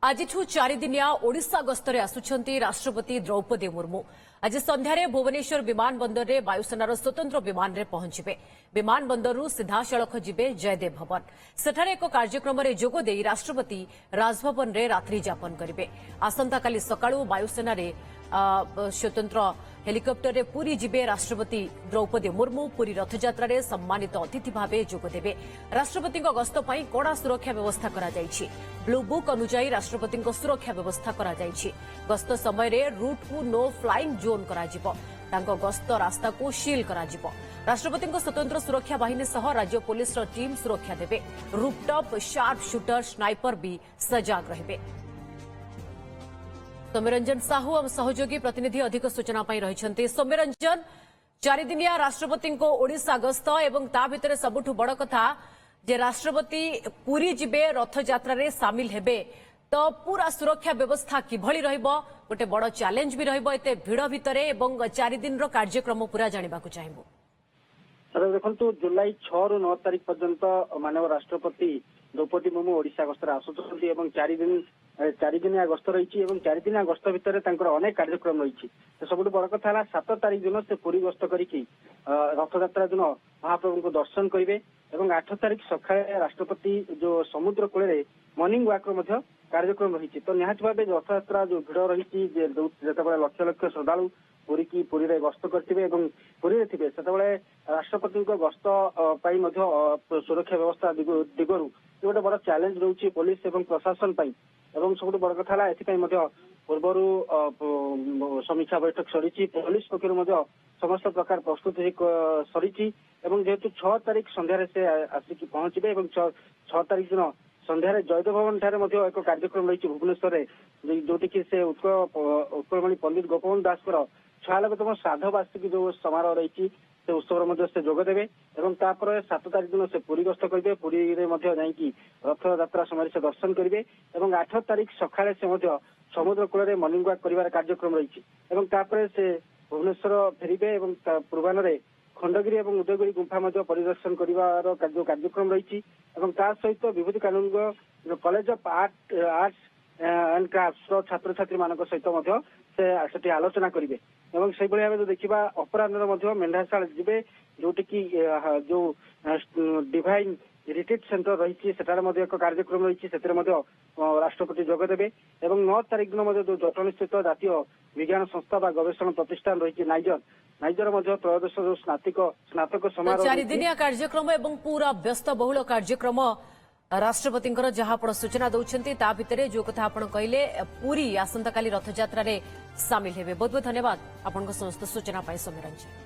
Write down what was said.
आज चारिदिनिया ओडिशा गस्तरे आसुछंती राष्ट्रपति द्रौपदी मुर्मू। आज संध्यारे भुवनेश्वर विमान बंदर में वायुसेनार स्वतंत्र विमान में पहुंचे। विमान बंदरु सीधासलख जिबे जयदेव भवन। सेठारे एक कार्यक्रम में जोगदे राष्ट्रपति राजभवन में रात्रि जापन करेंगे। आसंताकाली सकाळु वायुसेना स्वतंत्र हेलिकप्टर रे पुरी जिबे राष्ट्रपति द्रौपदी मुर्मू। पुरी रथयात्रा रे सम्मानित अतिथि भावे जोगदेबे। राष्ट्रपति गस्त पई कड़ा सुरक्षा व्यवस्था करा जायछि। ब्लू बुक अनुसार राष्ट्रपति सुरक्षा व्यवस्था करा जायछि। गस्त समय रे रूट को नो फ्लाइंग जोन करा जिवो। तांको गस्त रास्ता को सील करा जिवो। राष्ट्रपति स्वतंत्र सुरक्षा बाहिनी सह राज्य पुलिस टीम सुरक्षा देबे। रूफटॉप शार्प शूटर स्नाइपर भी सजाग रहबे। सौम्यरंजन साहू और सहयोगी प्रतिनिधि अधिक सूचना रही। सौम्यरंजन, चारिदिनिया राष्ट्रपति ओडिशा गस्त एवं ता भितर सबुठु बड़ कथा जे राष्ट्रपति पुरी जिबे रथयात्रा रे सामिल हेबे, तो पूरा सुरक्षा व्यवस्था किभली रहिबो, गोटे बड़ चैलेंज भी रहिबो एते भिड़ भितरे एवं 4 दिन रो कार्यक्रम पूरा जानिबाकु चाहिबो। देखु जुलाई 6 रु 9 तारिख पर्यंत मानव राष्ट्रपति द्रौपदी मुर्मू ओडिशा गस्तर आसुछंती एवं 4 दिनिया गस्त रही। 4 दिनिया गस्त भितर अनेक कार्यक्रम रही। सबुठ बड़ कथा है 7 तारिख दिन से पुरी गस्त करके रथयात्रा दिन महाप्रभु को दर्शन करेंगे। 8 तारिख सका राष्ट्रपति जो समुद्र कूल मॉर्निंग वाक कार्यक्रम रही। तो निहाती भाव रथयात्रा जो भिड़ रही जिते लक्ष लक्ष श्रद्धालु पुरी रे गस्त करथिबे एवं पुरी रे थिबे सेतबेले राष्ट्रपति को गस्त पाई सुरक्षा व्यवस्था दिगरु गोटे बड़ चैलेंज रोचे पुलिस एवं प्रशासन पाई। एवं सबुठ बड़ कथा है एथिपाई पूर्वरु समीक्षा बैठक सरी। पुलिस पक्षर समस्त प्रकार प्रस्तुति सरी। जेहेतु 6 तारिख संध्यारे से आसिक पहुंचे। 6 तारिख दिन संध्यारे जयदेव भवन ठारे एक कार्यक्रम रही भुवनेश्वर जोटि कि से उत्कलमणि पंडित गोपबंधु दास 96तम श्राद्ध वार्षिक जो समारोह रही से उत्सव से जोगदेवे। 7 तारिख दिन से पुरी गस्त करेंगे। पुरी जाकि रथयात्रा समय से दर्शन करेंगे। 8 तारिख सका से समुद्र कूल मॉर्निंग वाक कर कार्यक्रम रही। से भुवनेश्वर फेरबे। पूर्वाह्न खंडगिरी और उदयगिरी गुंफा परिदर्शन कर कार्यक्रम रही। सहित विभूति कानून college of arts and crafts छात्र छात्री मान सहित से आलोचना करेंगे। से भाव जो देखा अपराह मेंढाशाल जी जोटि कि जो डिवाइन रिट्रीट सेंटर रही एक कार्यक्रम रही राष्ट्रपति जोगदेवे। 9 तारिख दिन जो जटनी स्थित जातीय विज्ञान संस्था व गवेषणा प्रतिष्ठान रही नाइजर त्रयोदश जो स्नातक समारोह 4 दिनिया कार्यक्रम एवं पूरा व्यस्त बहुल कार्यक्रम राष्ट्रपति जहां आप सूचना दौरान ता भितर जो कथा आप कहले पूरी आसंता काली रथयात्रा रे सामिल हेबे। बहुत बहुत धन्यवाद आपन समस्त सूचना पाई सौम्यरंजन।